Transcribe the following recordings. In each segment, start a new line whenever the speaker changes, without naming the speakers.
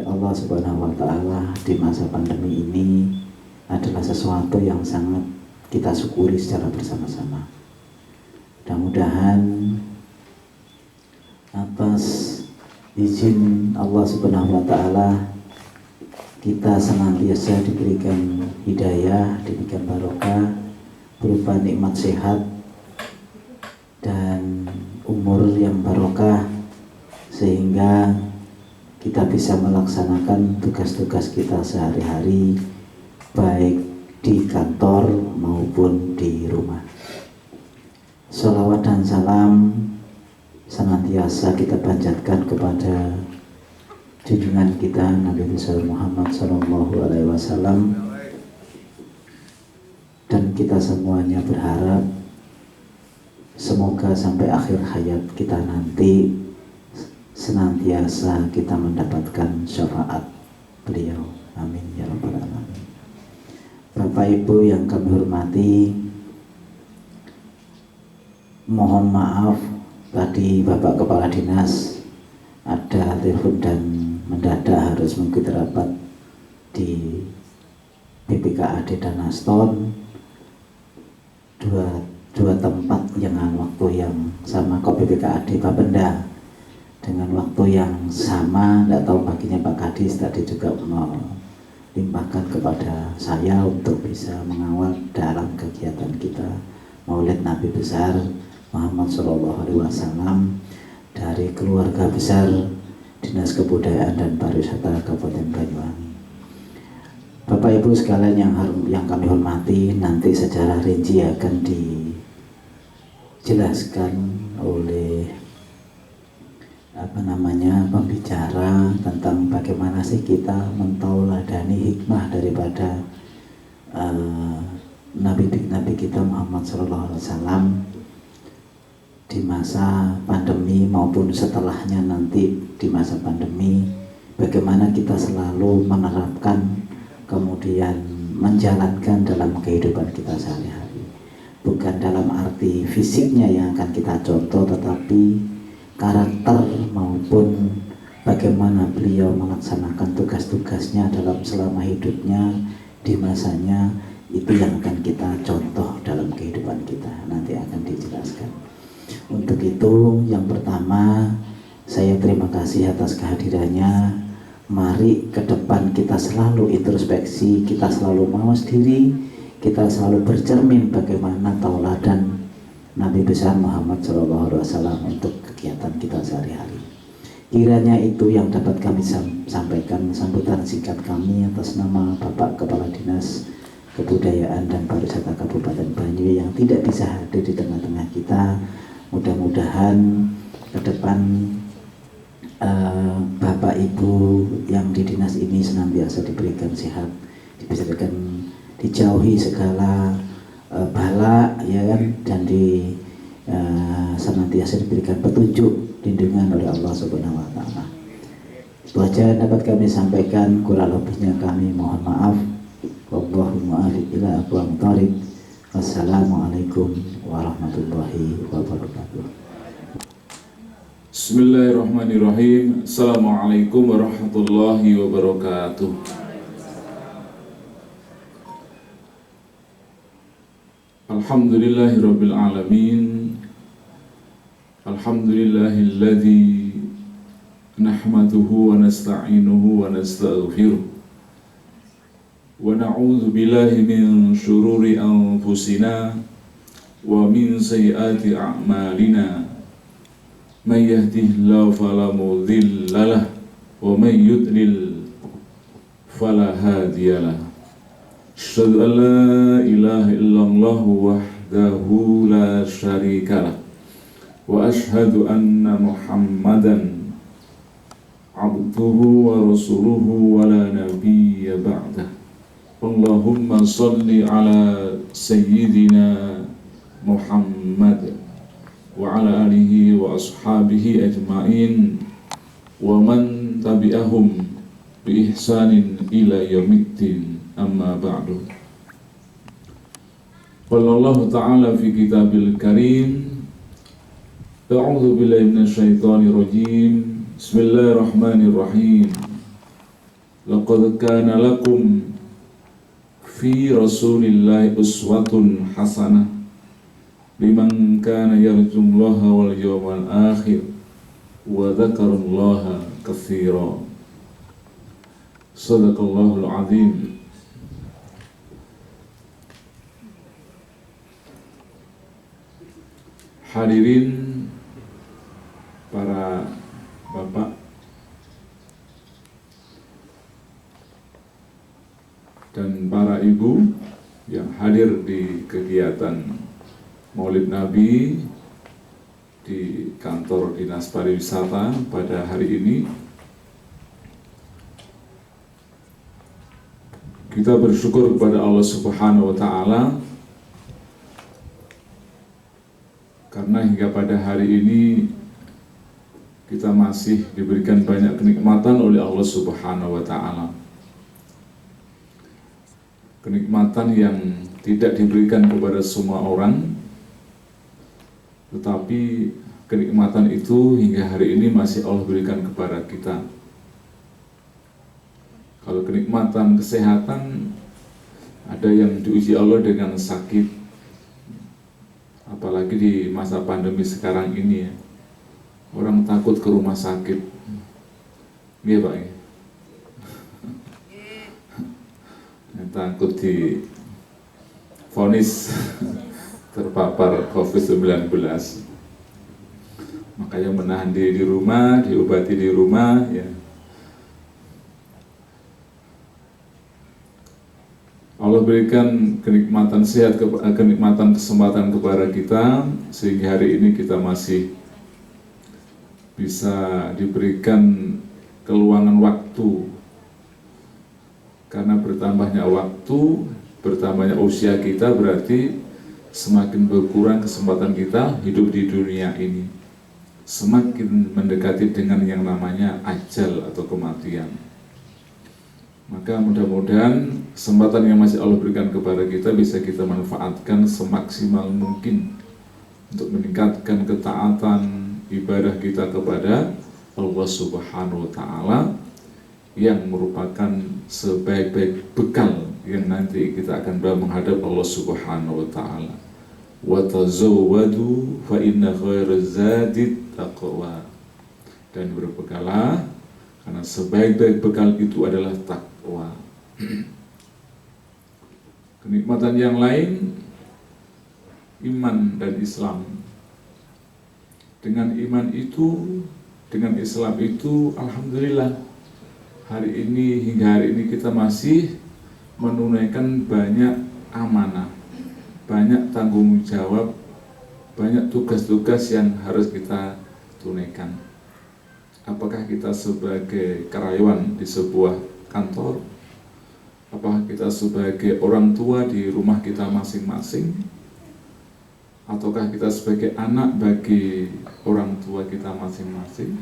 Allah Subhanahu wa Ta'ala di masa pandemi ini adalah sesuatu yang sangat kita syukuri secara bersama-sama. Mudah-mudahan atas izin Allah Subhanahu wa Ta'ala kita senantiasa diberikan hidayah, diberikan barokah berupa nikmat sehat dan umur yang barokah, sehingga kita bisa melaksanakan tugas-tugas kita sehari-hari baik di kantor maupun di rumah. Sholawat dan salam senantiasa kita panjatkan kepada junjungan kita Nabi besar Muhammad SAW, dan kita semuanya berharap semoga sampai akhir hayat kita nanti senantiasa kita mendapatkan syafaat beliau. Amin ya rabbal alamin. Bapak Ibu yang kami hormati, mohon maaf tadi Bapak Kepala Dinas ada telepon dan mendadak harus mengikuti rapat di BPKAD dan Aston, dua tempat dengan waktu yang sama. Kok BPKAD Bapenda dengan waktu yang sama, tidak tahu baginya Pak Kadis tadi juga melimpahkan kepada saya untuk bisa mengawal dalam kegiatan kita Maulid Nabi besar Muhammad SAW dari keluarga besar Dinas Kebudayaan dan Pariwisata Kabupaten Banyuwangi. Bapak Ibu sekalian yang kami hormati, nanti secara rinci akan dijelaskan oleh pembicara tentang bagaimana sih kita mentauladani hikmah daripada Nabi kita Muhammad SAW di masa pandemi maupun setelahnya nanti di masa pandemi, bagaimana kita selalu menerapkan kemudian menjalankan dalam kehidupan kita sehari-hari, bukan dalam arti fisiknya yang akan kita contoh, tetapi karakter maupun bagaimana beliau melaksanakan tugas-tugasnya dalam selama hidupnya di masanya, itu yang akan kita contoh dalam kehidupan kita, nanti akan dijelaskan. Untuk itu yang pertama saya terima kasih atas kehadirannya. Mari ke depan kita selalu introspeksi, kita selalu mawas diri, kita selalu bercermin bagaimana tauladan Nabi besar Muhammad SAW untuk kegiatan kita sehari-hari. Kiranya itu yang dapat kami sampaikan sambutan singkat kami atas nama Bapak Kepala Dinas Kebudayaan dan Pariwisata Kabupaten Banyuwangi yang tidak bisa hadir di tengah-tengah kita. Mudah-mudahan ke depan Bapak Ibu yang di dinas ini senantiasa diberikan sehat, diberikan dijauhi segala bala ya kan, dan senantiasa diberikan petunjuk lindungan oleh Allah Subhanahu wa taala. Itu aja dapat kami sampaikan, kurang lebihnya kami mohon maaf. Wallahumma a'lam ila aqwamit thoriq. Wassalamualaikum warahmatullahi wabarakatuh.
Bismillahirrahmanirrahim. Assalamualaikum warahmatullahi wabarakatuh. Alhamdulillahirabbil alamin. Alhamdulillahilladzi nahmaduhu wa nasta'inuhu wa nastaghfiruh. Wa na'udzu billahi min syururi anfusina wa min sayyiati a'malina. Man yahdihillahu fala mudilla lahu wa man yudlil fala hadiya lahu. Asyhadu an la ilaha illallah wahdahu la syarika lahu wa asyhadu anna Muhammadan abduhu wa rasuluhu wa la nabiyya ba'dah. Allahumma shalli ala sayyidina Muhammad wa ala alihi wa ashabihi ajma'in wa man tabi'ahum bi ihsanin ila yaumiddin, amma ba'du. Qala Allah ta'ala fi kitabil karim, a'udzu billahi minasyaitonir rajim, bismillahirrahmanirrahim. Laqad kana lakum fi rasulillahi uswatun hasanah liman kana yarjullaha wal yawmal akhir wa dzakarallaha katsira. Shadaqallahul azim. Hadirin para bapak dan para ibu yang hadir di kegiatan Maulid Nabi di kantor Dinas Pariwisata pada hari ini, kita bersyukur kepada Allah Subhanahu wa taala karena hingga pada hari ini kita masih diberikan banyak kenikmatan oleh Allah Subhanahu wa taala. Kenikmatan yang tidak diberikan kepada semua orang, tetapi kenikmatan itu hingga hari ini masih Allah berikan kepada kita. Kalau kenikmatan kesehatan, ada yang diuji Allah dengan sakit, apalagi di masa pandemi sekarang ini ya. Orang takut ke rumah sakit. Iya Pak ya? Takut di vonis terpapar COVID-19, makanya menahan diri di rumah, diobati di rumah ya. Allah berikan kenikmatan sehat, kenikmatan kesempatan kepada kita, sehingga hari ini kita masih bisa diberikan keluangan waktu. Karena bertambahnya waktu, bertambahnya usia kita, berarti semakin berkurang kesempatan kita hidup di dunia ini, semakin mendekati dengan yang namanya ajal atau kematian. Maka mudah-mudahan kesempatan yang masih Allah berikan kepada kita bisa kita manfaatkan semaksimal mungkin untuk meningkatkan ketaatan ibadah kita kepada Allah Subhanahu wa taala, yang merupakan sebaik-baik bekal yang nanti kita akan menghadap Allah Subhanahu wa taala. Wa tazawwadu fa inna khairaz zadi taqwa. Dan berbekalah karena sebaik-baik bekal itu adalah takwa. Kenikmatan yang lain, iman dan Islam. Dengan iman itu, dengan Islam itu, alhamdulillah hari ini, hingga hari ini kita masih menunaikan banyak amanah, banyak tanggung jawab, banyak tugas-tugas yang harus kita tunaikan. Apakah kita sebagai karyawan di sebuah kantor? Apakah kita sebagai orang tua di rumah kita masing-masing? Ataukah kita sebagai anak bagi orang tua kita masing-masing?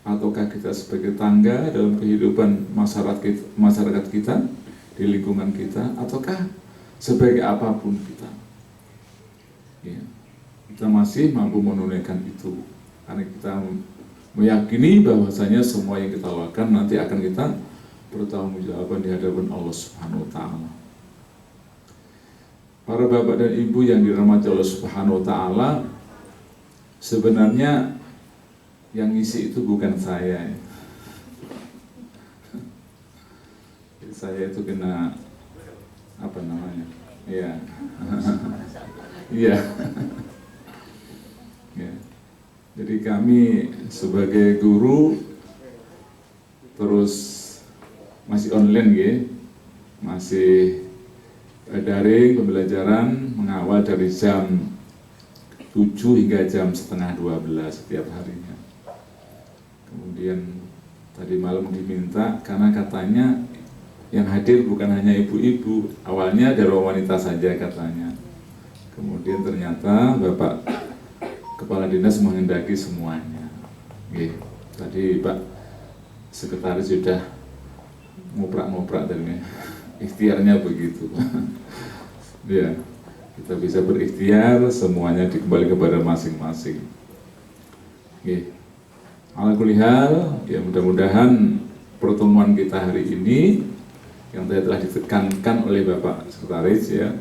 Ataukah kita sebagai tangga dalam kehidupan masyarakat kita, di lingkungan kita? Ataukah sebagai apapun kita? Ya, kita masih mampu menunaikan itu. Karena kita meyakini bahwasanya semua yang kita lakukan nanti akan kita bertanggungjawabkan di hadapan Allah Subhanahu wa taala. Para bapak dan ibu yang dirahmati Allah Subhanahu wa taala, sebenarnya yang ngisi itu bukan saya. Saya itu kena apa namanya? Iya. Iya. Ya. Jadi kami sebagai guru terus masih online ya, masih daring pembelajaran mengawal dari jam 7 hingga jam setengah 12 setiap harinya. Kemudian tadi malam diminta karena katanya yang hadir bukan hanya ibu-ibu, awalnya dari wanita saja katanya. Kemudian ternyata Bapak Kepala Dinas menghendaki semuanya. Oke, tadi Pak Sekretaris sudah ngoprak-ngoprak tadi, ikhtiarnya begitu. Ya, kita bisa berikhtiar, semuanya dikembali kepada masing-masing. Oke, ala kulli hal, ya mudah-mudahan pertemuan kita hari ini yang tadi telah ditekankan oleh Bapak Sekretaris ya.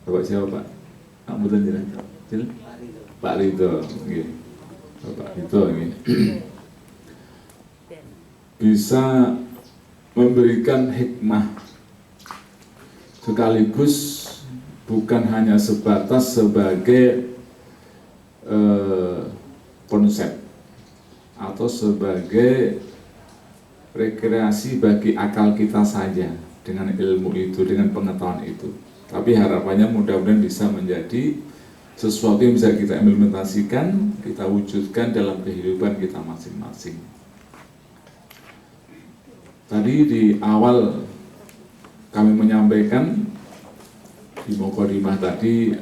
Bapak siapa Pak? Amudan jalan. Pak Ridho, Bapak Ridho bisa memberikan hikmah sekaligus bukan hanya sebatas sebagai konsep atau sebagai rekreasi bagi akal kita saja dengan ilmu itu, dengan pengetahuan itu. Tapi harapannya mudah-mudahan bisa menjadi sesuatu yang bisa kita implementasikan, kita wujudkan dalam kehidupan kita masing-masing. Tadi di awal kami menyampaikan di Mukadimah tadi,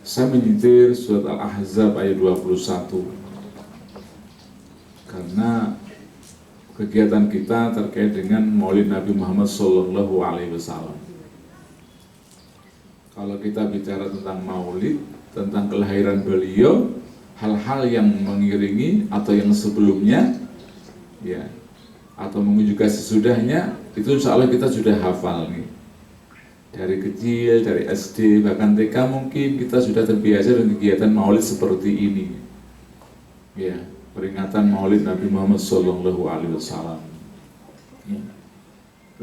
saya menyitir surat Al-Ahzab ayat 21 karena kegiatan kita terkait dengan Maulid Nabi Muhammad SAW. Kalau kita bicara tentang Maulid, tentang kelahiran beliau, hal-hal yang mengiringi atau yang sebelumnya, ya, atau mungkin juga sesudahnya, itu insya Allah kita sudah hafal nih. Dari kecil, dari SD, bahkan TK mungkin kita sudah terbiasa dengan kegiatan Maulid seperti ini. Ya, peringatan Maulid Nabi Muhammad SAW. Ya.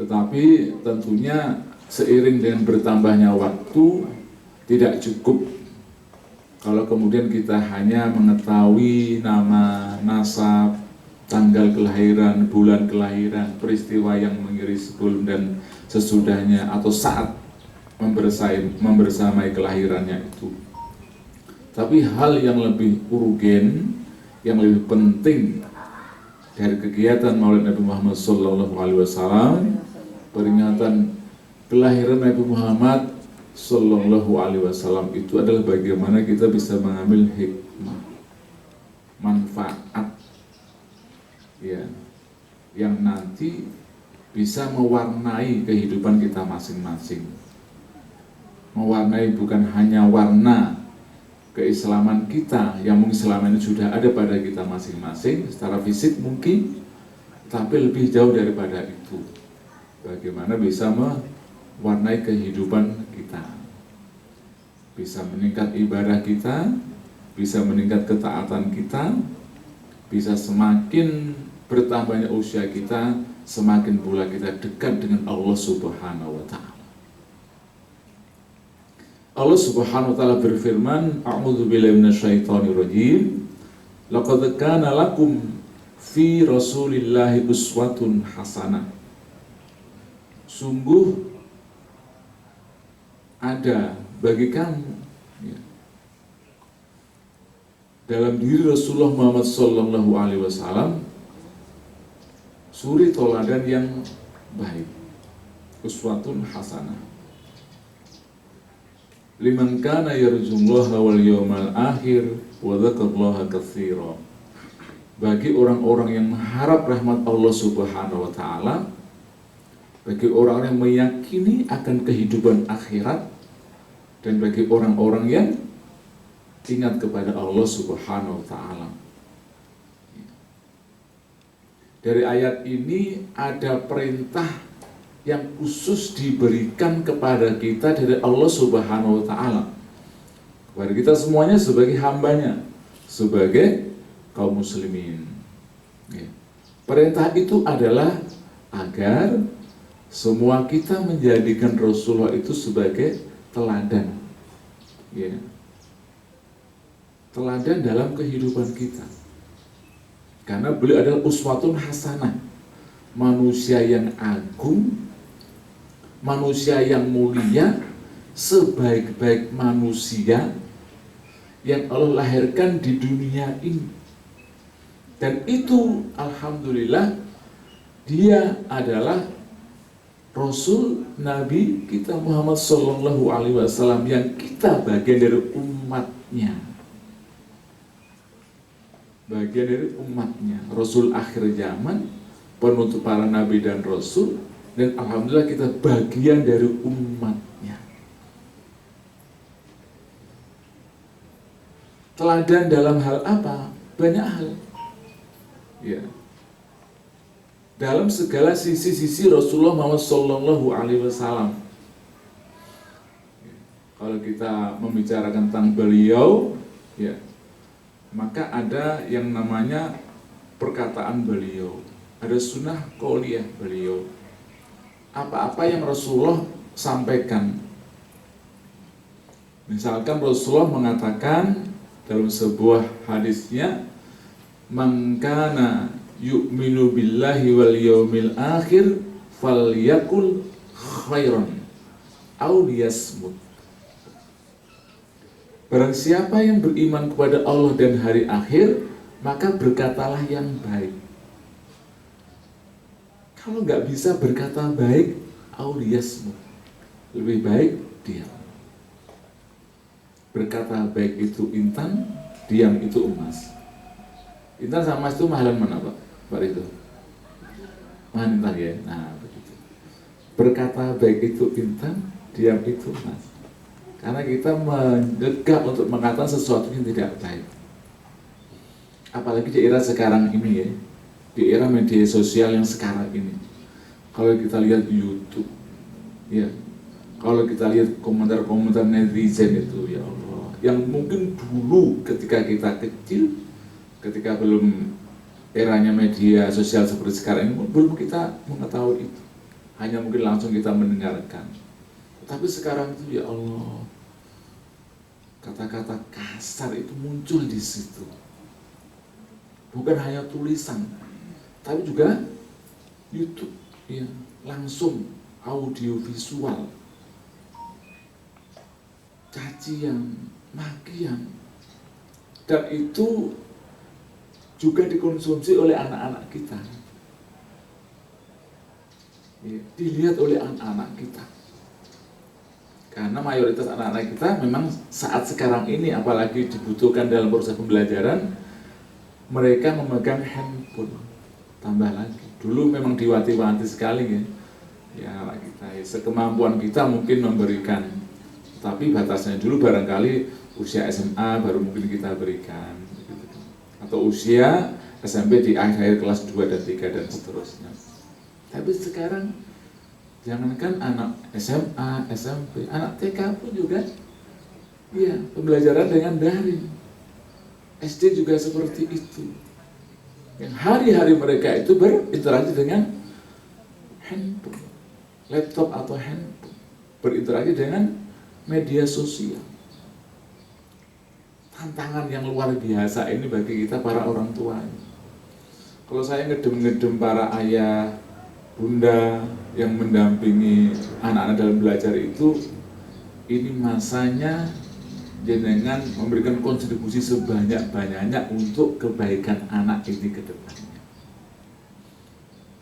Tetapi tentunya seiring dengan bertambahnya waktu, tidak cukup kalau kemudian kita hanya mengetahui nama, nasab, tanggal kelahiran, bulan kelahiran, peristiwa yang mengiringi sebelum dan sesudahnya atau saat membersamai kelahirannya itu. Tapi hal yang lebih urgen, yang lebih penting dari kegiatan Maulid Nabi Muhammad SAW, peringatan kelahiran Nabi Muhammad Sallallahu Alaihi Wasallam itu adalah bagaimana kita bisa mengambil hikmah, manfaat, ya, yang nanti bisa mewarnai kehidupan kita masing-masing. Mewarnai bukan hanya warna keislaman kita yang mungkin selama ini sudah ada pada kita masing-masing secara fisik mungkin, tapi lebih jauh daripada itu. Bagaimana bisa mewarnai kehidupan kita, bisa meningkat ibadah kita, bisa meningkat ketaatan kita, bisa semakin bertambahnya usia kita, semakin pula kita dekat dengan Allah Subhanahu wa Ta'ala. Allah Subhanahu wa Ta'ala berfirman, A'udzu billahi minasyaitonir rajim, laqad kana lakum fi Rasulillahi uswatun hasanah. Sungguh ada bagi kamu, ya, dalam diri Rasulullah Muhammad Sallallahu Alaihi Wasallam suri toladan yang baik, uswatun hasanah. Liman kana yarjullaha wal yawmal akhir wa dzakarallaha katsira. Bagi orang-orang yang mengharap rahmat Allah Subhanahu wa taala, bagi orang yang meyakini akan kehidupan akhirat, dan bagi orang-orang yang ingat kepada Allah Subhanahu wa taala. Dari ayat ini ada perintah yang khusus diberikan kepada kita dari Allah Subhanahu wa taala, kepada kita semuanya sebagai hambanya, sebagai kaum muslimin. Perintah itu adalah agar semua kita menjadikan Rasulullah itu sebagai teladan, teladan dalam kehidupan kita. Karena beliau adalah uswatun hasanah, manusia yang agung, manusia yang mulia, sebaik-baik manusia yang Allah lahirkan di dunia ini. Dan itu alhamdulillah dia adalah Rasul Nabi kita Muhammad Sallallahu Alaihi Wasallam yang kita bagian dari umatnya. Bagian dari umatnya, Rasul akhir zaman, penutup para nabi dan rasul, dan alhamdulillah kita bagian dari umatnya. Teladan dalam hal apa? Banyak hal. Ya. Dalam segala sisi-sisi Rasulullah Muhammad Sallallahu Alaihi Wasallam. Kalau kita membicarakan tentang beliau, ya, maka ada yang namanya perkataan beliau, ada sunnah qauliyah beliau. Apa-apa yang Rasulullah sampaikan. Misalkan Rasulullah mengatakan dalam sebuah hadisnya, "Man kana yu'minu billahi wal yawmil akhir falyakul khairan aw liyasmut." Barang siapa yang beriman kepada Allah dan hari akhir, maka berkatalah yang baik. Kalau nggak bisa berkata baik, auliyasmu, lebih baik diam. Berkata baik itu intan, diam itu emas. Intan sama emas itu mahalan mana Pak itu? Mahal intan ya. Nah begitu. Berkata baik itu intan, diam itu emas. Karena kita menegak untuk mengatakan sesuatu yang tidak baik. Apalagi di era sekarang ini ya, di era media sosial yang sekarang ini. Kalau kita lihat YouTube, ya, kalau kita lihat komentar-komentar netizen itu, ya Allah, yang mungkin dulu ketika kita kecil, ketika belum eranya media sosial seperti sekarang ini, belum kita mengetahui itu. Hanya mungkin langsung kita mendengarkan. Tapi sekarang itu, ya Allah, kata-kata kasar itu muncul di situ. Bukan hanya tulisan, tapi juga YouTube, ya, langsung audio visual, cacian, makian, dan itu juga dikonsumsi oleh anak-anak kita, ya, dilihat oleh anak-anak kita. Karena mayoritas anak-anak kita memang saat sekarang ini, apalagi dibutuhkan dalam proses pembelajaran, mereka memegang handphone. Tambah lagi, dulu memang diwati-wanti sekali ya anak kita, ya, sekemampuan kita mungkin memberikan, tapi batasnya dulu barangkali usia SMA baru mungkin kita berikan, atau usia SMP di akhir kelas 2 dan 3 dan seterusnya. Tapi sekarang jangankan anak SMA, SMP, anak TK pun juga, ya, pembelajaran dengan daring. SD juga seperti itu. Yang hari-hari mereka itu berinteraksi dengan handphone, laptop atau handphone, berinteraksi dengan media sosial. Tantangan yang luar biasa ini bagi kita para orang tua. Kalau saya ngedem-ngedem para ayah, bunda yang mendampingi anak-anak dalam belajar itu, ini masanya jenengan memberikan kontribusi sebanyak-banyaknya untuk kebaikan anak ini ke depannya.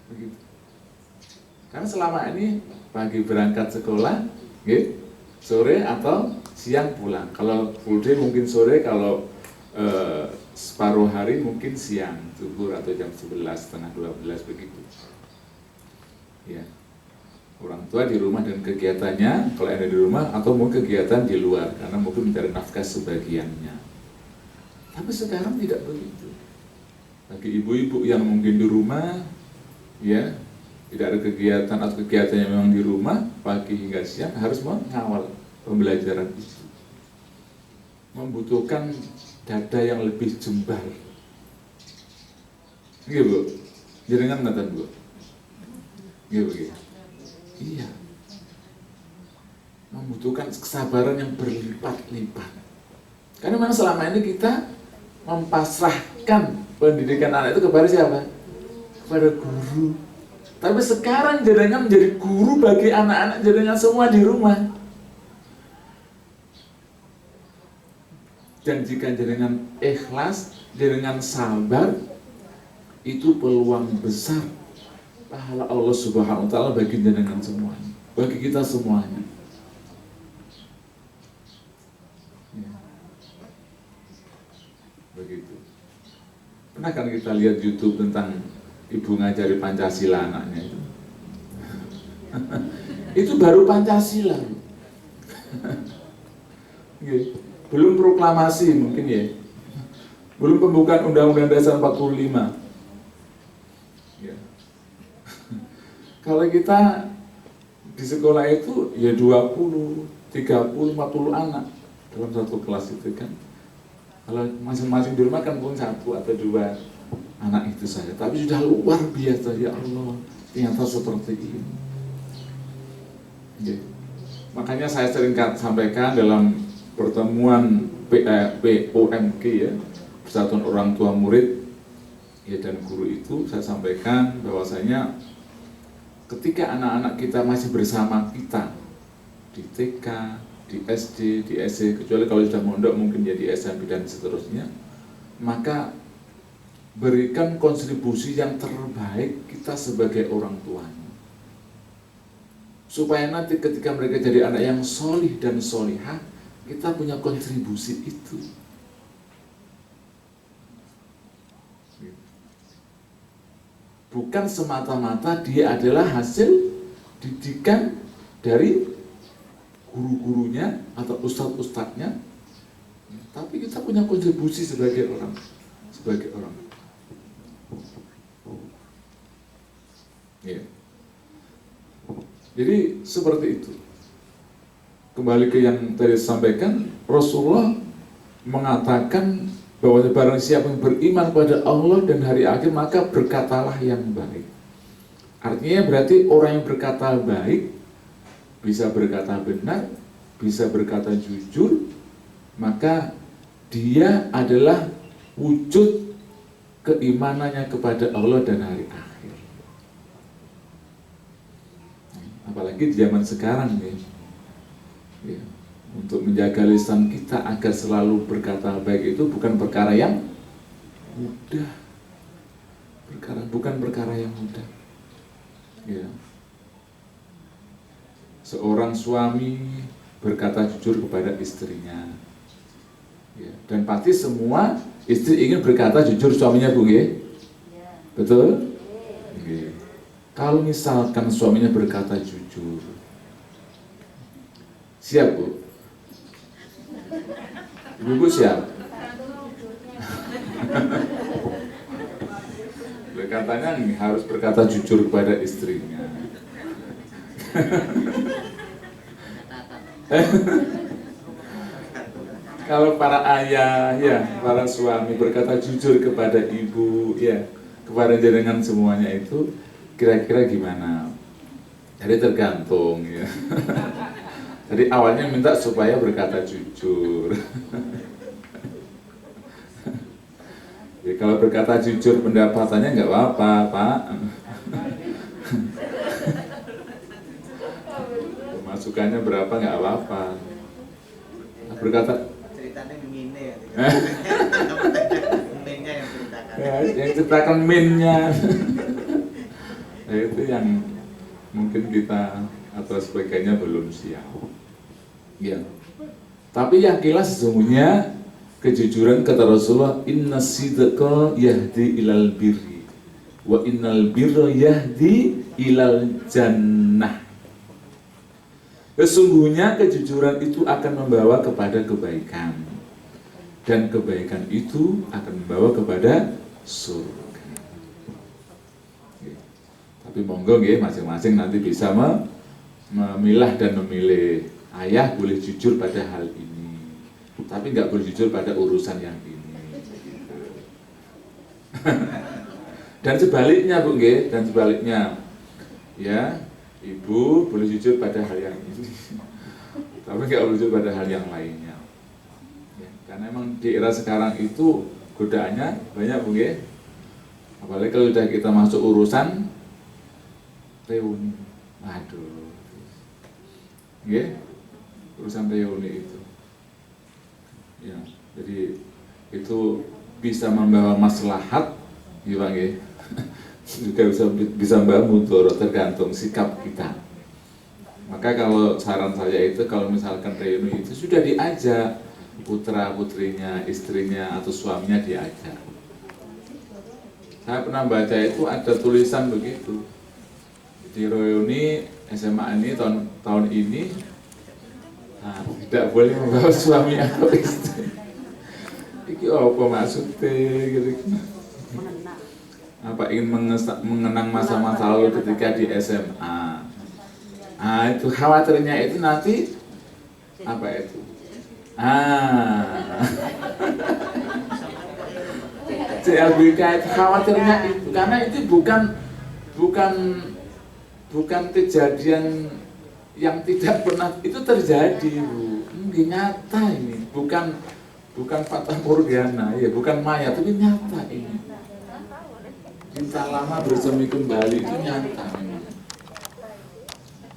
Begitu. Karena selama ini pagi berangkat sekolah, sore atau siang pulang. Kalau full day mungkin sore, kalau separuh hari mungkin siang, zuhur atau jam 11, setengah 12 begitu. Ya. Orang tua di rumah dan kegiatannya, kalau ada di rumah atau mau kegiatan di luar, karena mungkin mencari nafkah sebagiannya. Tapi sekarang tidak begitu. Bagi ibu-ibu yang mungkin di rumah, ya tidak ada kegiatan atau kegiatannya memang di rumah, pagi hingga siang harus mengawal pembelajaran itu. Membutuhkan dada yang lebih jembal. Iya Bu, jaringan ngatan Bu. Iya Bu. Iya, membutuhkan kesabaran yang berlipat-lipat. Karena memang selama ini kita mempasrahkan pendidikan anak itu kepada siapa? Kepada guru. Tapi sekarang jenengan menjadi guru bagi anak-anak jenengan semua di rumah. Dan jika jenengan ikhlas, jenengan sabar, itu peluang besar pahala Allah Subhanahu wa Ta'ala bagi jenengan semuanya, bagi kita semuanya. Ya. Begitu. Pernah kan kita lihat YouTube tentang ibu ngajari Pancasila anaknya itu? Itu baru Pancasila. Belum proklamasi mungkin ya. Belum pembukaan Undang-Undang Dasar 45. Kalau kita di sekolah itu ya 20, 30, 40 anak dalam satu kelas itu kan. Kalau masing-masing di rumah kan pun 1 atau 2 anak itu saja. Tapi sudah luar biasa, ya Allah, ternyata seperti ini. Ya. Makanya saya sering sampaikan dalam pertemuan POMG ya, Persatuan Orang Tua Murid ya dan Guru itu, saya sampaikan bahwasanya ketika anak-anak kita masih bersama kita di TK, di SD, di SD, kecuali kalau sudah mondok mungkin jadi SMP dan seterusnya, maka berikan kontribusi yang terbaik kita sebagai orang tuanya. Supaya nanti ketika mereka jadi anak yang solih dan solihah, kita punya kontribusi itu. Bukan semata-mata dia adalah hasil didikan dari guru-gurunya atau ustadz-ustadznya, tapi kita punya kontribusi sebagai orang. Ya. Jadi seperti itu. Kembali ke yang tadi sampaikan, Rasulullah mengatakan bahwa barang siapa yang beriman pada Allah dan hari akhir maka berkatalah yang baik. Artinya berarti orang yang berkata baik bisa berkata benar, bisa berkata jujur, maka dia adalah wujud keimanannya kepada Allah dan hari akhir. Apalagi di zaman sekarang ya. Untuk menjaga lisan kita agar selalu berkata baik itu bukan perkara yang mudah. Bukan perkara yang mudah. Ya. Seorang suami berkata jujur kepada istrinya. Ya. Dan pasti semua istri ingin berkata jujur suaminya, Bu, ya? Betul? Ya. Kalau misalkan suaminya berkata jujur, siap, Bu? Ibu siap? Katanya harus berkata jujur kepada istrinya. Kalau para ayah, ya, para suami berkata jujur kepada ibu, ya, kepada jenengan semuanya itu, kira-kira gimana? Jadi tergantung, ya. Jadi awalnya minta supaya berkata jujur. Ya, kalau berkata jujur pendapatannya nggak apa-apa, Pak. Pemasukannya berapa nggak apa-apa. Berkata
menciptakan mine ya. Minnya yang ceritakan.
Ya, yang ciptakan min-nya. Nah, itu yang mungkin kita atau sebagainya belum siap. Ya. Tapi yang jelas sesungguhnya kejujuran kata Rasulullah, inna sidqa yahdi ilal birri wa innal birra yahdi ilal jannah. Sesungguhnya kejujuran itu akan membawa kepada kebaikan, dan kebaikan itu akan membawa kepada surga. Tapi monggo nggih, masing-masing nanti bisa memilah dan memilih. Ayah boleh jujur pada hal ini, tapi nggak boleh jujur pada urusan yang ini. Dan sebaliknya Bu nggih, dan sebaliknya ya, ibu boleh jujur pada hal yang ini, tapi nggak boleh jujur pada hal yang lainnya. Ya, karena memang di era sekarang itu godaannya banyak Bu nggih. Apalagi kalau sudah kita masuk urusan reuni, aduh, nggih, urusan reuni itu, ya, jadi itu bisa membawa maslahat, ya Pak nggih. Juga bisa membawa mudarat, tergantung sikap kita. Maka kalau saran saya itu, kalau misalkan reuni itu sudah diajak putra putrinya, istrinya atau suaminya diajak. Saya pernah baca itu ada tulisan begitu. Di reuni SMA ini tahun ini, nah, tidak boleh membawa suami atau istri. Iki apa maksudnya gitu? Apa ingin mengenang masa-masa lalu ketika di SMA? Ah, itu khawatirnya itu nanti apa itu? CLBK itu khawatirnya itu, karena itu bukan kejadian yang tidak pernah itu terjadi, Bu. Ini nyata ini, bukan fata morgana, ya, bukan maya, tapi nyata ini. Cinta lama bersemi kembali itu nyata memang.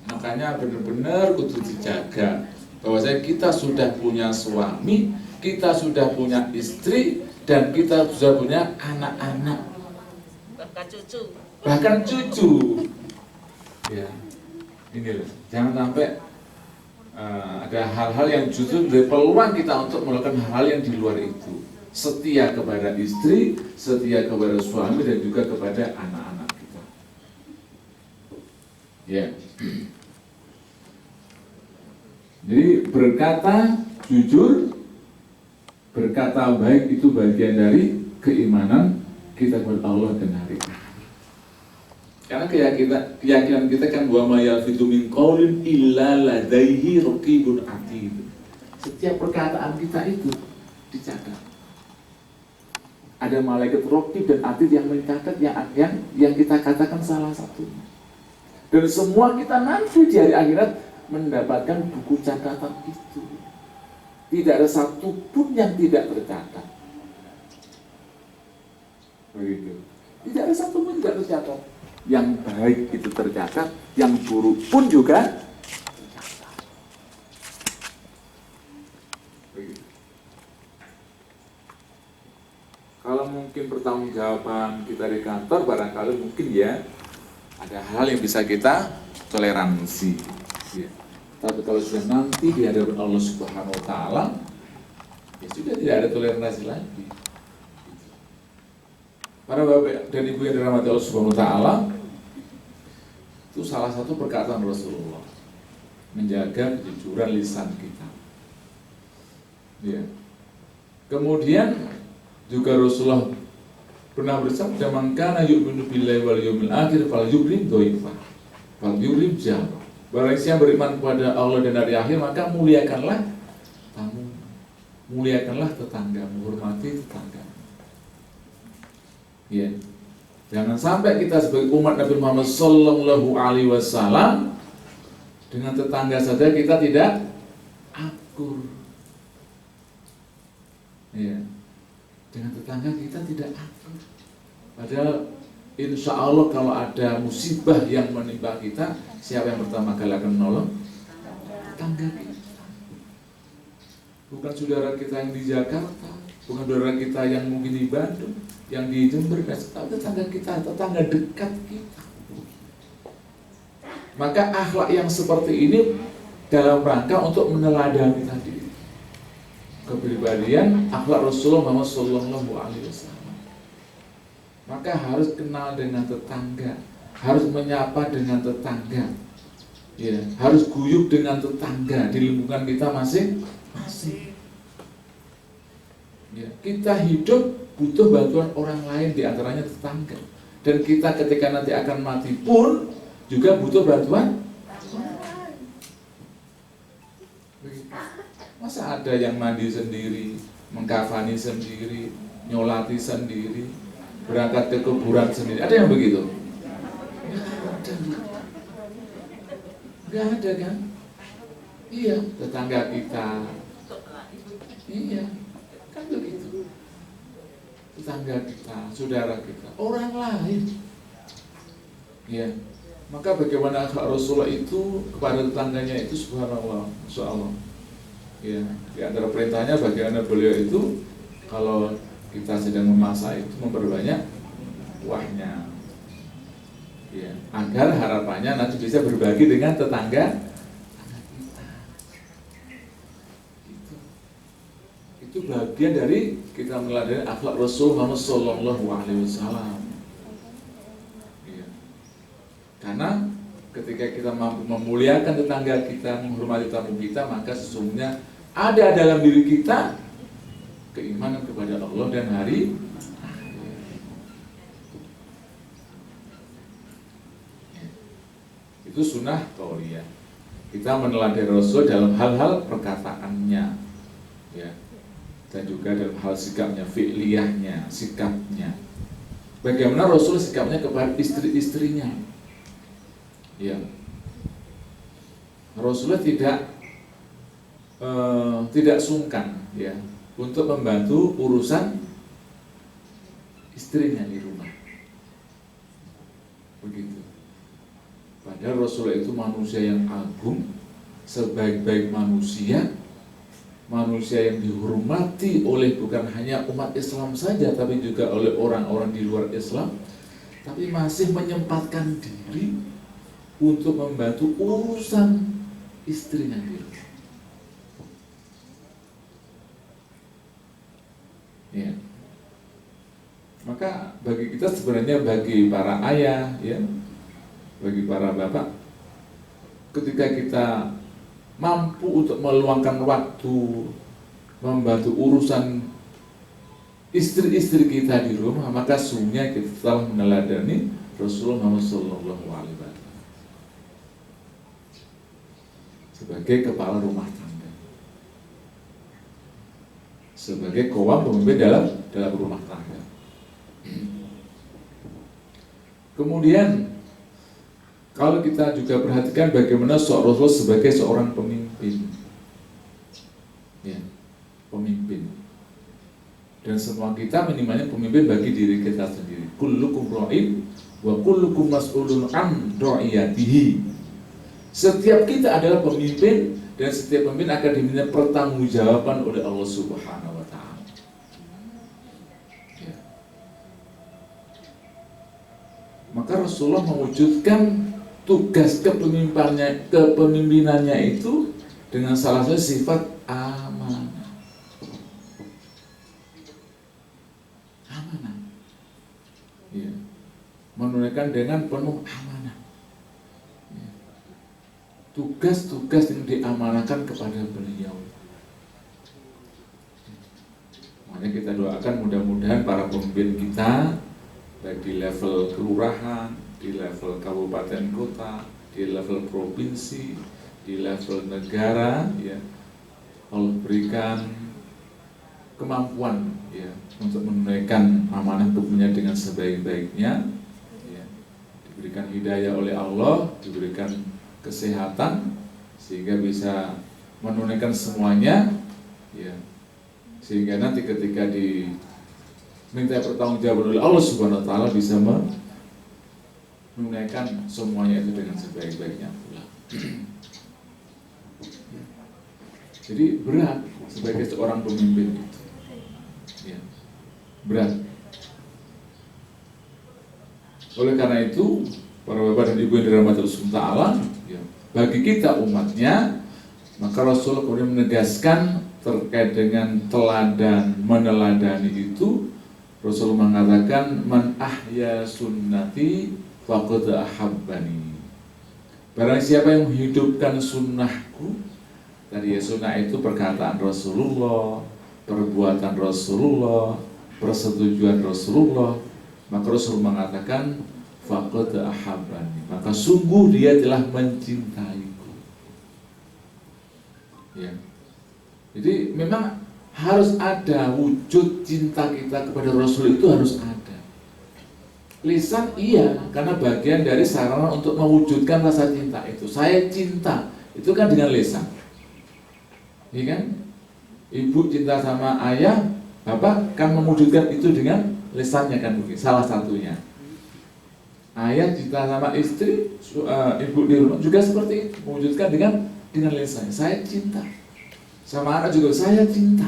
Makanya benar-benar kudu dijaga bahwasanya kita sudah punya suami, kita sudah punya istri, dan kita sudah punya anak-anak, bahkan cucu. Ya, ini loh, jangan sampai ada hal-hal yang justru dari peluang kita untuk melakukan hal-hal yang di luar itu. Setia kepada istri, setia kepada suami, dan juga kepada anak-anak kita. Ya. Jadi berkata jujur, berkata baik itu bagian dari keimanan kita kepada Allah dan hari akhir. Karena keyakinan kita kan wa ma yalfidu min qaulin illa ladaihi raqibun atid. Setiap perkataan kita itu dicatat. Ada malaikat raqib dan atid yang mencatat yang kita katakan salah satunya. Dan semua kita nanti di hari akhirat mendapatkan buku catatan itu. Tidak ada satupun yang tidak tercatat. Begitu. Tidak ada satupun yang tidak tercatat. Yang baik itu tercatat, yang buruk pun juga tercatat. Begitu. Kalau mungkin pertanggungjawaban kita di kantor, barangkali mungkin ya ada hal yang bisa kita toleransi. Ya. Tapi kalau sudah nanti di hadapan Allah Subhanahu Wa Taala, ya sudah tidak ada toleransi lagi. Para bapak dan ibu yang dirahmati Allah Subhanahu Wa Taala, itu salah satu perkataan Rasulullah, menjaga kejujuran lisan kita. Ya. Kemudian juga Rasulullah pernah bersabda, "Man kana yu'minu billahi wal yawmil akhir falyukrim dhaifah, falyukrim jarah." Barang siapa beriman kepada Allah dan hari akhir, maka muliakanlah tamu, muliakanlah tetangga, menghormati tetangga. Ya. Jangan sampai kita sebagai umat Nabi Muhammad Sallallahu Alaihi Wasallam dengan tetangga saja kita tidak akur. Ya. Dengan tetangga kita tidak akur. Padahal insya Allah kalau ada musibah yang menimpa kita, siapa yang pertama kali akan menolong? Tetangga kita. bukan saudara kita yang di Jakarta, bukan saudara kita yang mungkin di Bandung, yang di Jember, tapi tetangga kita, tetangga dekat kita. Maka akhlak yang seperti ini dalam rangka untuk meneladani tadi kepribadian akhlak Rasulullah Muhammad SAW. Maka harus kenal dengan tetangga, harus menyapa dengan tetangga, ya, harus guyup dengan tetangga di lingkungan kita masing-masing. Ya, kita hidup butuh bantuan orang lain, di antaranya tetangga. Dan kita ketika nanti akan mati pun juga butuh bantuan orang lain. Masa ada yang mandi sendiri, mengkafani sendiri, nyolati sendiri, berangkat ke kuburan sendiri? Ada yang begitu? Nggak ada kan? Iya, tetangga kita. Iya, kan begitu. Tetangga kita, saudara kita, orang lain. Ya, maka bagaimana akhlak Rasulullah itu kepada tetangganya itu, subhanallah, insyaallah. Ya, di antara perintahnya bagaimana beliau itu kalau kita sedang memasak itu memperbanyak kuahnya. Ya, agar harapannya nanti bisa berbagi dengan tetangga kita. Itu bagian dari kita meneladani akhlak Rasul Muhammad SAW. Ya. Karena ketika kita mampu memuliakan tetangga kita, menghormati tamu kita, maka sesungguhnya ada dalam diri kita keimanan kepada Allah dan hari akhir. Itu sunnah qauliyah. Kita meneladani Rasul dalam hal-hal perkataannya, ya, dan juga dalam hal sikapnya, fi'liyahnya, sikapnya. Bagaimana Rasul sikapnya kepada istri-istrinya? Ya, Rasulullah tidak sungkan, ya, untuk membantu urusan istrinya di rumah. Begitu. Padahal Rasulullah itu manusia yang agung, sebaik-baik manusia, manusia yang dihormati oleh bukan hanya umat Islam saja, tapi juga oleh orang-orang di luar Islam, tapi masih menyempatkan diri untuk membantu urusan istrinya di rumah. Ya. Maka bagi kita sebenarnya, bagi para ayah, ya, bagi para bapak, ketika kita mampu untuk meluangkan waktu membantu urusan istri-istri kita di rumah, maka sungguhnya kita telah meneladani Rasulullah Muhammad SAW sebagai kepala rumah tangga, sebagai qawwam, pemimpin dalam rumah tangga. Kemudian kalau kita juga perhatikan bagaimana Rasulullah sebagai seorang pemimpin, ya, pemimpin. Dan semua kita minimalnya pemimpin bagi diri kita sendiri. Kullukum ra'in wa kullukum mas'ulun an ra'iyatihi. Setiap kita adalah pemimpin, dan setiap pemimpin akan diminta pertanggungjawaban oleh Allah Subhanahu wa Ta'ala. Ya. Maka Rasulullah mewujudkan tugas kepemimpinannya itu dengan salah satu sifat amanah. Amanah. Ya. Menunaikan dengan penuh amanah. Ya. Tugas-tugas yang diamanahkan kepada beliau. Makanya kita doakan mudah-mudahan para pemimpin kita, baik di level kelurahan, di level kabupaten kota, di level provinsi, di level negara, ya, Allah berikan kemampuan, ya, untuk menunaikan amanah tubuhnya dengan sebaik-baiknya, ya, diberikan hidayah oleh Allah, diberikan kesehatan sehingga bisa menunaikan semuanya, ya, sehingga nanti ketika diminta pertanggungjawaban oleh Allah Subhanahu wa Ta'ala bisa menunaikan semuanya itu dengan sebaik-baiknya pula. Jadi berat sebagai seorang pemimpin itu. Ya, berat. Oleh karena itu, para bapak dan ibu yang dirahmati Allah Ta'ala, ya, bagi kita umatnya, maka Rasul kemudian menegaskan terkait dengan teladan, meneladani itu. Rasul mengatakan, man ahya sunnati faqad ahabbani. Barang siapa yang menghidupkan sunnahku, tadi ya, sunnah itu perkataan Rasulullah, perbuatan Rasulullah, persetujuan Rasulullah, maka Rasul mengatakan faqad ahabbani, maka sungguh dia telah mencintaiku. Ya. Jadi memang harus ada wujud cinta kita kepada Rasul, itu harus ada. Lisan iya, karena bagian dari sarana untuk mewujudkan rasa cinta itu. Saya cinta, itu kan dengan lisan. Iya kan? Ibu cinta sama ayah, bapak kan mewujudkan itu dengan lisannya kan mungkin, salah satunya. Ayah cinta sama istri, ibu di rumah juga seperti itu, mewujudkan dengan lisannya. Saya cinta. Sama anak juga saya cinta.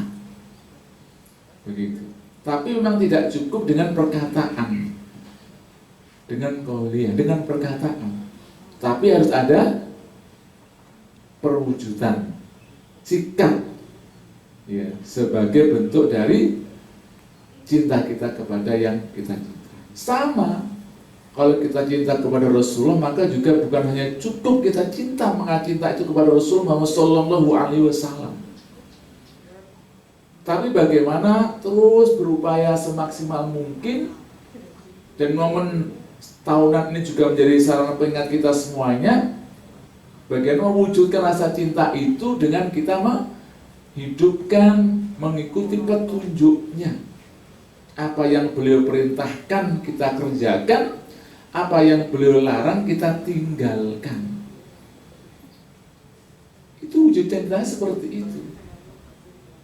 Begitu. Tapi memang tidak cukup dengan perkataan, dengan qauliyah, dengan perkataan. Tapi harus ada perwujudan, sikap, ya, sebagai bentuk dari cinta kita kepada yang kita cinta. Sama, kalau kita cinta kepada Rasulullah, maka juga bukan hanya cukup kita cinta, mengacinta itu kepada Rasulullah Sallallahu Alaihi Wasallam. Tapi bagaimana terus berupaya semaksimal mungkin, dan momen tahunan ini juga menjadi sarana pengingat kita semuanya, bagaimana mewujudkan rasa cinta itu dengan kita menghidupkan, mengikuti petunjuknya. Apa yang beliau perintahkan kita kerjakan, apa yang beliau larang kita tinggalkan. Itu wujud cinta seperti itu.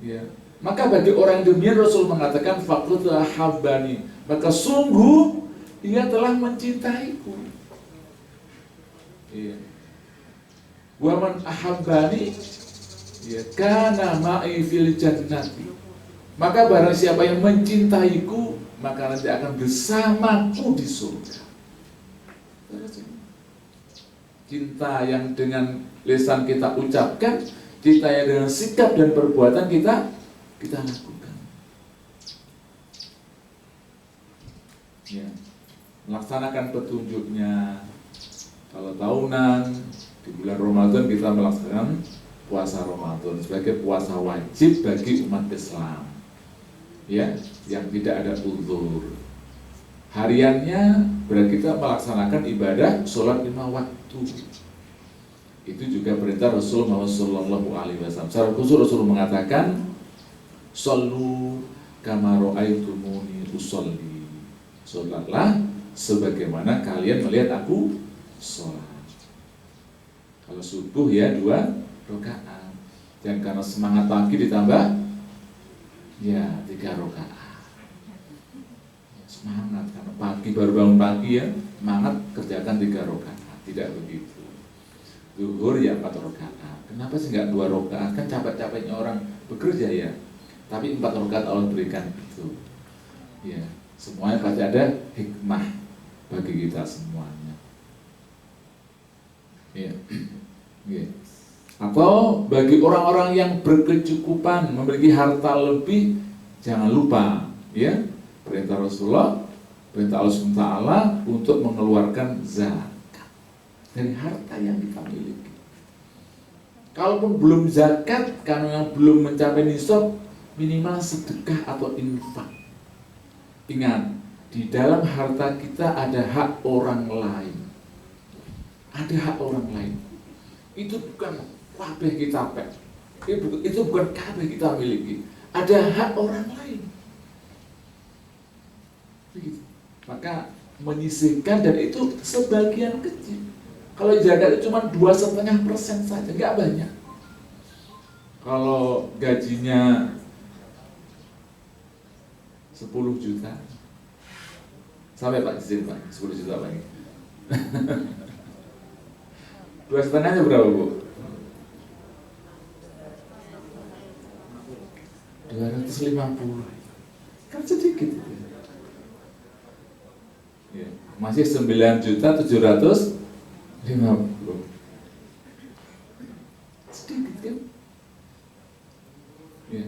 Ya. Maka bagi orang yang demikian Rasul mengatakan faqad ahabbani, maka sungguh dia telah mencintaiku. Iya. Wa man ahabbani, ya, kana ma'i fil jannati. Maka barang siapa yang mencintaiku, maka nanti akan bersamaku di surga. Cinta yang dengan lisan kita ucapkan, cinta yang dengan sikap dan perbuatan kita lakukan. Ya, melaksanakan petunjuknya. Kalau tahunan di bulan Ramadan kita melaksanakan puasa Ramadan sebagai puasa wajib bagi umat Islam, ya, yang tidak ada uzur. Hariannya berarti kita melaksanakan ibadah sholat 5 waktu. Itu juga perintah Rasulullah Sallallahu Alaihi Wasallam. Secara khusus Rasul mengatakan, "Shollu kama ra'aitumuni usolli." Sholatlah sebagaimana kalian melihat aku sholat. Kalau subuh ya 2 rakaat. Dan karena semangat pagi ditambah ya 3 rakaat. Semangat karena pagi baru bangun pagi ya, semangat kerjakan 3 rakaat. Tidak begitu. Zuhur ya 4 rakaat. Kenapa sih nggak 2 rakaat? Kan capek-capeknya orang bekerja ya. Tapi 4 rakaat Allah berikan itu. Ya, semuanya pasti ada hikmah bagi kita semuanya. Ya. Ya. Atau bagi orang-orang yang berkecukupan, memiliki harta lebih, jangan lupa, ya, perintah Rasulullah, perintah Allah SWT untuk mengeluarkan zakat dari harta yang kita miliki. Kalaupun belum zakat, karena yang belum mencapai nisab, minimal sedekah atau infak. Ingat, di dalam harta kita ada hak orang lain. Ada hak orang lain. Itu bukan kabeh kita pek. Itu bukan kabeh kita miliki. Ada hak orang lain. Begitu. Maka menyisihkan, dan itu sebagian kecil. Kalau zakat itu cuma 2,5% saja, nggak banyak. Kalau gajinya 10 juta, sampai Pak izin Pak, 10 juta lagi. 2,5-nya berapa Bu? 250. Kan sedikit itu. Ya, masih 9.750.000. Sedikit kan? Ya.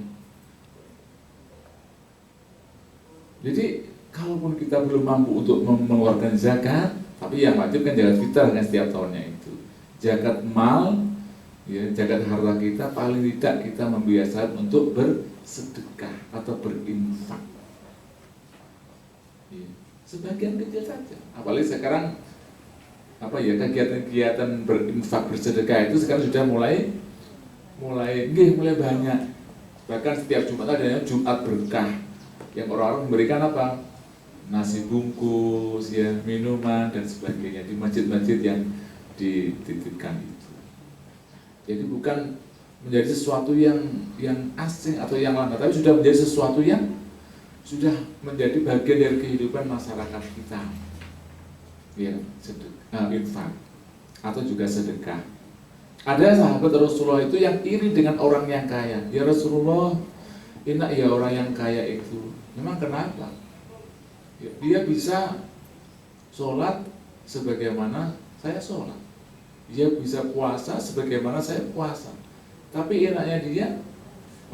Jadi kalaupun kita belum mampu untuk mengeluarkan zakat, tapi yang wajib kan zakat fitrah kan setiap tahunnya itu. Zakat mal, ya, zakat harta kita paling tidak kita membiasakan untuk bersedekah atau berinfak. Ya, sebagian kecil saja. Apalagi sekarang kegiatan-kegiatan berinfak bersedekah itu sekarang sudah mulai banyak. Bahkan setiap Jumat adanya Jumat berkah, yang orang-orang memberikan apa? Nasi bungkus, ya, minuman dan sebagainya di masjid-masjid yang dititipkan itu. Jadi bukan menjadi sesuatu yang asing atau yang langka, tapi sudah menjadi sesuatu yang sudah menjadi bagian dari kehidupan masyarakat kita. Ya, infak atau juga sedekah. Ada sahabat Rasulullah itu yang iri dengan orang yang kaya. Ya Rasulullah, enak ya orang yang kaya itu. Memang kenapa? Ya, dia bisa sholat sebagaimana saya sholat. Dia bisa puasa sebagaimana saya puasa. Tapi enaknya dia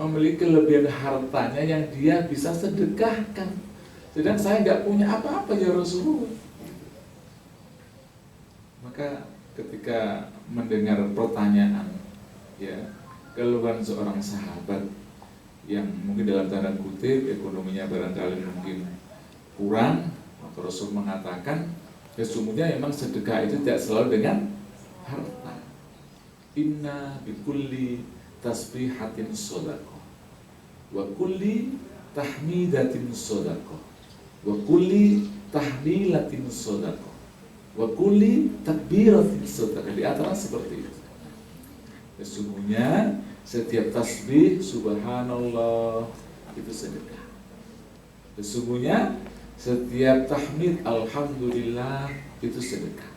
memiliki kelebihan hartanya yang dia bisa sedekahkan. Sedangkan saya nggak punya apa-apa ya Rasulullah. Maka ketika mendengar pertanyaan, ya, keluhan seorang sahabat yang mungkin dalam tanda kutip ekonominya barangkali mungkin kurang, maka Rasul mengatakan sesungguhnya memang sedekah itu tidak selalu dengan harta. Inna bikulli tasbihatin sodaqah, wa kulli tahmidatin sodaqah, wa kulli tahlilatin sodaqah, wa kulli takbiratin sodaqah. Di antara seperti itu. Sesungguhnya setiap tasbih subhanallah itu sedekah. Sesungguhnya setiap tahmid alhamdulillah itu sedekah.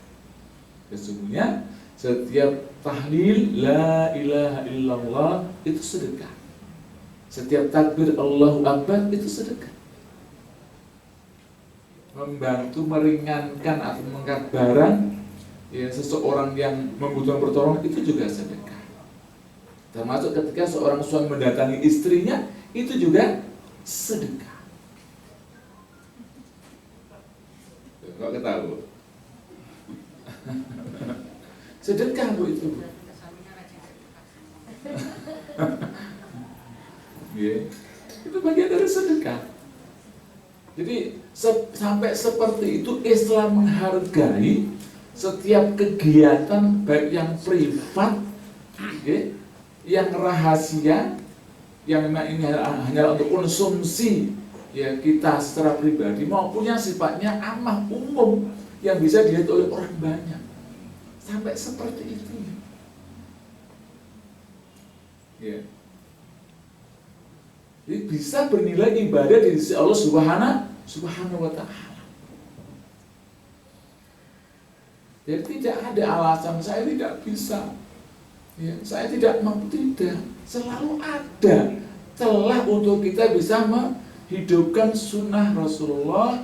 Sesungguhnya setiap tahlil la ilaha illallah itu sedekah. Setiap takbir Allahu Akbar itu sedekah. Membantu meringankan atau mengangkat barang, ya, seseorang yang membutuhkan pertolongan itu juga sedekah. Termasuk ketika seorang suami mendatangi istrinya itu juga sedekah. Kok ketahu? Sedekah Bu itu. Yeah. Itu bagian dari sedekah. Jadi sampai seperti itu Islam menghargai setiap kegiatan baik yang privat, okay, yang rahasia, yang memang ini hanya untuk konsumsi, ya, kita secara pribadi, maupun yang sifatnya amah umum yang bisa dilihat oleh orang banyak. Sampai seperti itu. Ya. Jadi bisa bernilai ibadah di sisi Allah Subhanahu wa ta'ala. Jadi tidak ada alasan saya tidak bisa, ya, saya tidak mampu, tidak. Selalu ada celah untuk kita bisa menghidupkan sunnah Rasulullah,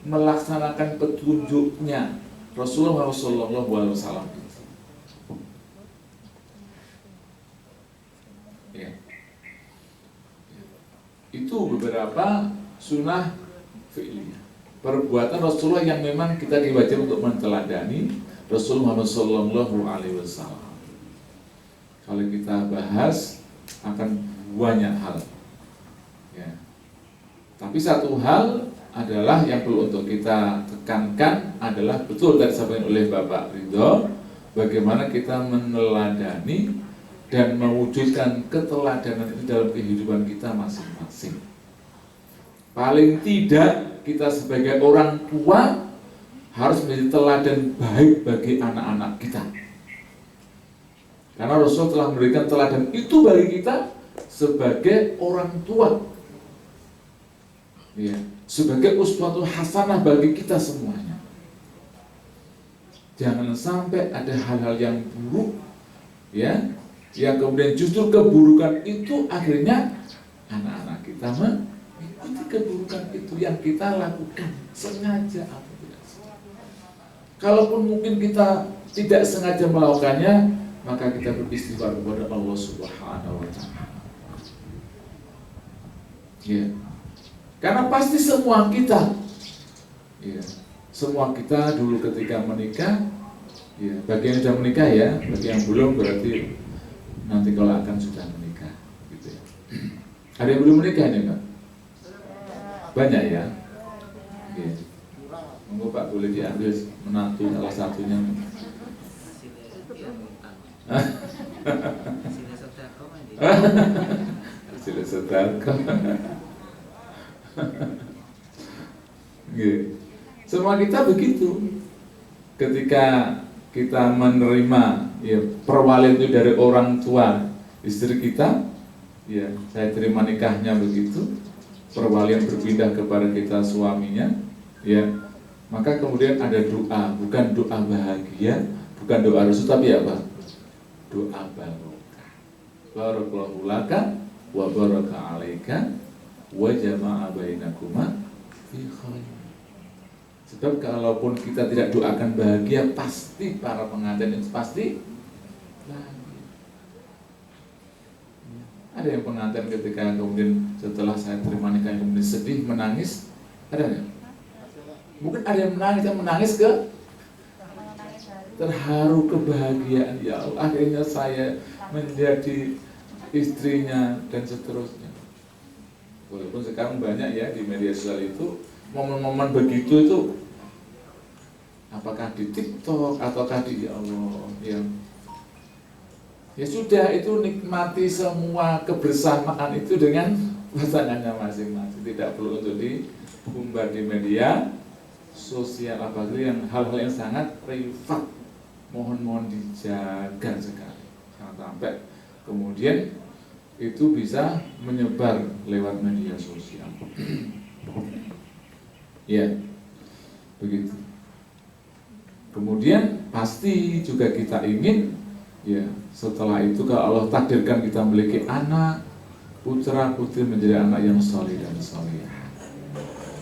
melaksanakan petunjuknya Rasulullah SAW. Ya. Itu beberapa sunnah fi'liyah, perbuatan Rasulullah yang memang kita diwajibkan untuk menteladani Rasulullah SAW. Kalau kita bahas akan banyak hal, ya. Tapi satu hal adalah yang perlu untuk kita tekankan adalah betul tadi disampaikan oleh Bapak Ridho, bagaimana kita meneladani dan mewujudkan keteladanan itu dalam kehidupan kita masing-masing. Paling tidak kita sebagai orang tua harus menjadi teladan baik bagi anak-anak kita. Karena Rasul telah memberikan teladan itu bagi kita sebagai orang tua, ya, sebagai uswatun hasanah bagi kita semuanya. Jangan sampai ada hal-hal yang buruk, ya, yang kemudian justru keburukan itu akhirnya anak-anak kita mengikuti keburukan itu yang kita lakukan sengaja atau tidak sengaja. Kalaupun mungkin kita tidak sengaja melakukannya, maka kita beristighfar kepada Allah Subhanahu wa Ta'ala. Ya. Karena pasti semua kita, ya, semua kita dulu ketika menikah, ya, bagi yang sudah menikah ya, bagi yang belum berarti nanti kalau akan sudah menikah, gitu ya. Ada yang belum menikah nih Pak? Banyak ya. Ya. Monggo Pak boleh diambil menantu salah satunya. Hasil sedekah. Semua kita begitu. Ketika kita menerima ya, perwalian itu dari orang tua istri kita, ya saya terima nikahnya begitu. Perwalian berpindah kepada kita suaminya, ya maka kemudian ada doa, bukan doa bahagia, bukan doa restu, tapi apa? Doa barokah. Barakallahu laka wa baraka alaika wa jama'a bainakuma fi khair. Sebab kalaupun kita tidak doakan bahagia, pasti para pengantin itu pasti bahagia. Ada yang pengantin ketika kemudian setelah saya terima nikah kemudian sedih, menangis, ada nggak? Mungkin ada yang menangis ke terharu kebahagiaan, ya Allah akhirnya saya menjadi istrinya dan seterusnya. Walaupun sekarang banyak ya di media sosial itu momen-momen begitu itu, apakah di TikTok ataukah di ya Allah ya sudah, itu nikmati semua kebersamaan itu dengan pasangannya masing-masing, tidak perlu untuk diumbar di media sosial, apalagi yang hal-hal yang sangat privat. Mohon dijaga sekali, jangan sampai kemudian itu bisa menyebar lewat media sosial. Ya, begitu. Kemudian pasti juga kita ingin, ya setelah itu kalau Allah takdirkan kita memiliki anak, putra putri menjadi anak yang soleh dan solehah.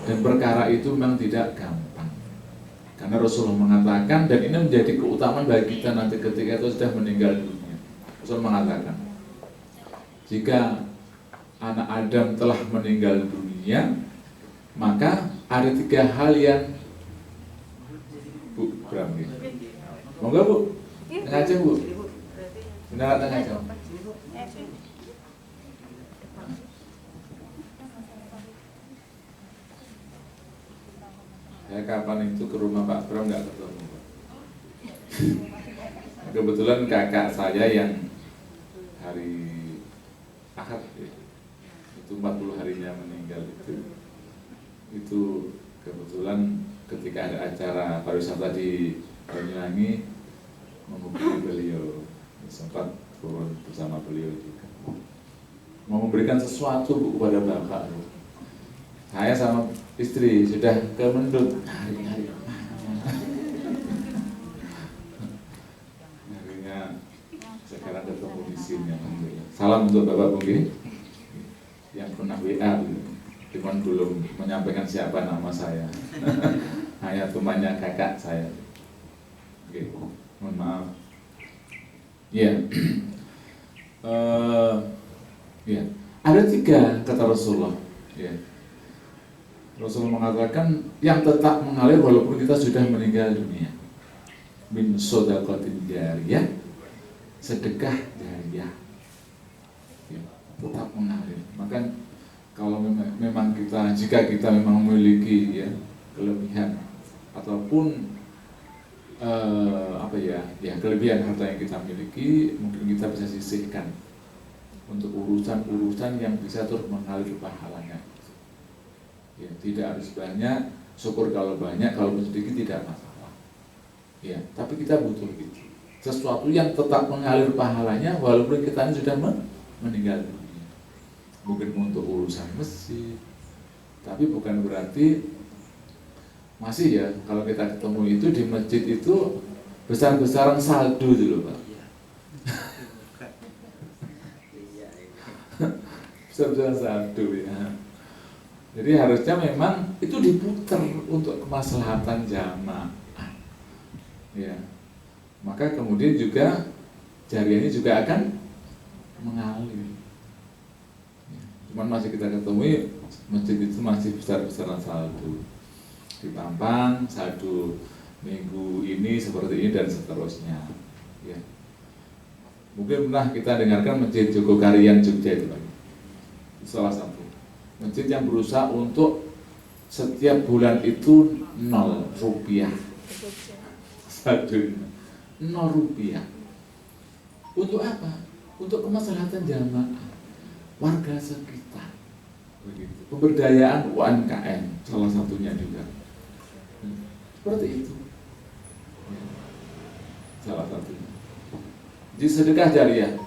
Dan perkara itu memang tidak gampang, karena Rasulullah mengatakan, dan ini menjadi keutamaan bagi kita nanti ketika itu sudah meninggal dunia. Rasulullah mengatakan, jika anak Adam telah meninggal dunia, maka ada 3 hal yang Bu, berani. Monggo Bu, ngajeng Bu. Benar ngajeng. Saya kapan itu ke rumah Pak Bram nggak ketemu Pak. Kebetulan kakak saya yang hari Ahad ya, itu 40 harinya meninggal itu kebetulan ketika ada acara pariwisata di Banyuwangi menghubungi beliau, sempat turun bersama beliau juga, mau memberikan sesuatu Bu kepada Bapak. Saya sama istri sudah ke Mendut, hari-hari harinya sekarang ketemu di sini. Alhamdulillah. Salam untuk Bapak mungkin yang pernah WA, cuman belum menyampaikan siapa nama saya. Hanya temannya kakak saya. Oke, mohon maaf. Ya, ya, ada 3 kata Rasulullah. Ya. Rasulullah mengatakan yang tetap mengalir walaupun kita sudah meninggal dunia. Min shadaqatin jariyah, sedekah jariyah, ya, tetap mengalir. Maka kalau memang kita, jika kita memang memiliki ya kelebihan ataupun kelebihan harta yang kita miliki, mungkin kita bisa sisihkan untuk urusan-urusan yang bisa terus mengalir pahalanya. Ya, tidak harus banyak, syukur kalau banyak, kalau sedikit tidak masalah. Ya, tapi kita butuh itu, sesuatu yang tetap mengalir pahalanya walaupun kita ini sudah meninggal dunia. Mungkin untuk urusan masjid, tapi bukan berarti masih ya kalau kita ketemu itu di masjid itu besar-besaran saldo dulu Pak. besar-besaran satu ya. Jadi harusnya memang itu diputar untuk kemaslahatan jamaah. Ya. Maka kemudian juga jariahnya juga akan mengalir. Ya. Cuman masih kita ketemu masjid itu masih besar-besaran saldo. Di Pampang saldo minggu ini seperti ini dan seterusnya. Ya. Mungkin pernah kita dengarkan Masjid Jogokarian Jogja itu, salah satu masjid yang berusaha untuk setiap bulan itu 0 rupiah saldonya, 0 rupiah. Untuk apa? Untuk kemaslahatan jamaah warga sekitar. Begitu. Pemberdayaan UMKM salah satunya juga. Seperti itu. Salah satunya. Jadi sedekah jariah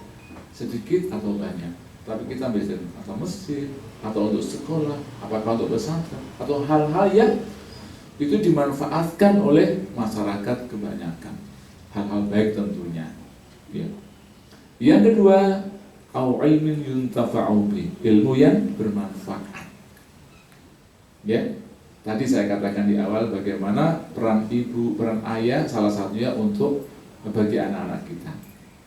sedikit atau banyak, tapi kita bisa atau masjid, atau untuk sekolah, apakah untuk pesantren, atau hal-hal yang itu dimanfaatkan oleh masyarakat kebanyakan, hal-hal baik tentunya. Ya. Yang kedua, au ilmin yuntafa'u bi, ilmu yang bermanfaat. Ya, tadi saya katakan di awal bagaimana peran ibu, peran ayah salah satunya untuk bagi anak-anak kita.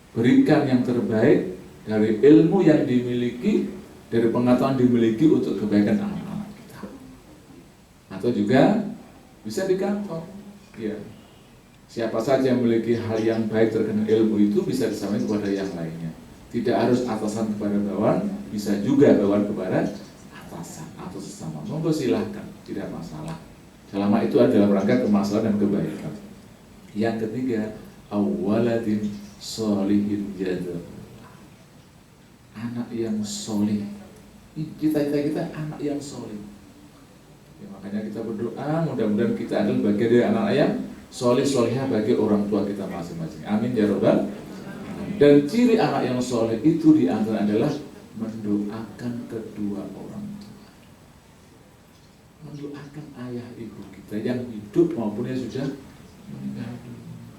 Berikan yang terbaik dari ilmu yang dimiliki, dari pengetahuan dimiliki untuk kebaikan anak-anak kita. Atau juga bisa di kantor. Ya. Siapa saja yang memiliki hal yang baik terkait ilmu itu bisa disampaikan kepada yang lainnya. Tidak harus atasan kepada bawahan, bisa juga bawahan kepada atasan atau sesama. Monggo silahkan, tidak masalah. Selama itu adalah rangka kemaslahatan dan kebaikan. Yang ketiga, awwaladin sholihin jadab, anak yang solih. Cita-cita kita anak yang solih. Ya, makanya kita berdoa mudah-mudahan kita adalah bagian dari anak yang solih solihah bagi orang tua kita masing-masing. Amin ya robbal. Dan ciri anak yang solih itu diantara adalah mendoakan kedua orang tua, mendoakan ayah ibu kita yang hidup maupun yang sudah meninggal.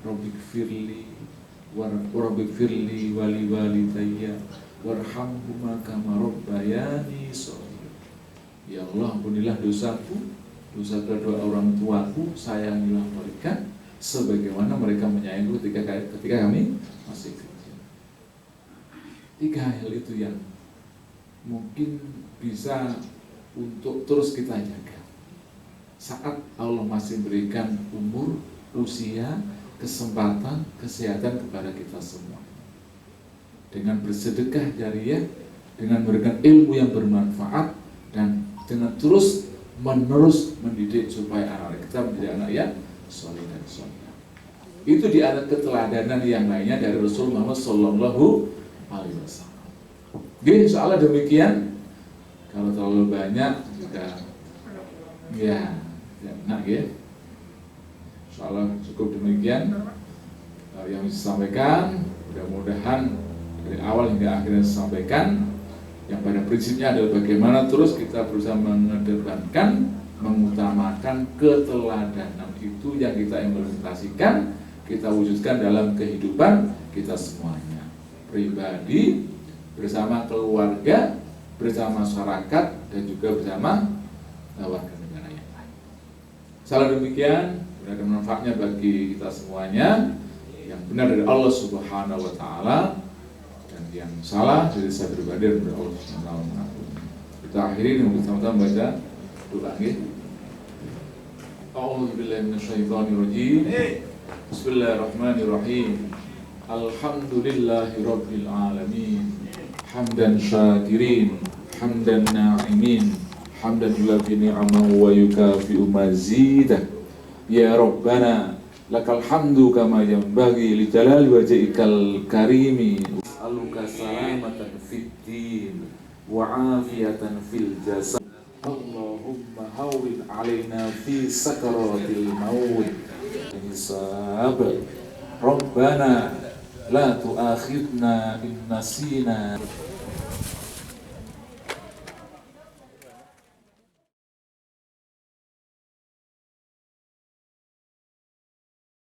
Rabbik firli wali walidayya warhamhuma kama rabbayani shaghira. Ya Allah, ampunilah dosaku, dosa kedua orang tuaku, sayangilah mereka sebagaimana mereka menyayangiku ketika kami masih kecil. 3 hal itu yang mungkin bisa untuk terus kita jaga saat Allah masih berikan umur, usia, kesempatan, kesehatan kepada kita semua. Dengan bersedekah jariah, dengan memberikan ilmu yang bermanfaat, dan dengan terus menerus mendidik supaya anak kita menjadi anak yang soleh dan soleh. Itu di antara keteladanan yang lainnya dari Rasul Muhammad Sallallahu Alaihi Wasallam. Jadi soalnya demikian, kalau terlalu banyak juga ya enak ya. Soalnya cukup demikian yang bisa sampaikan. Mudah-mudahan dari awal hingga akhirnya sampaikan yang pada prinsipnya adalah bagaimana terus kita berusaha mengedepankan, mengutamakan keteladanan itu yang kita implementasikan, kita wujudkan dalam kehidupan kita semuanya, pribadi, bersama keluarga, bersama masyarakat, dan juga bersama warga negara yang lain. Salah demikian, ada manfaatnya bagi kita semuanya, yang benar dari Allah Subhanahu wa Ta'ala, dan yang salah dari saya pribadi dan dari Allah Subhanahu wa Ta'ala. Kita akhiri dengan bersama-sama baca doa gitu. A'udzu billahi minasyaitonir rajim. Bismillahirrahmanirrahim. Alhamdulillahi rabbil alamin. Hamdan syakirin, hamdan na'imin, hamdan yuwafi ni'amahu wa yukafi'u mazidah. Ya Rabbana, lakal hamdu kama yanbaghi li jalali wajhikal karimi. As'aluka salamatan fid din wa afiyatan fil jasad. Allahumma hawwin alaina fi sakaratil maut hisab. Rabbana la tu'akhidna in nasina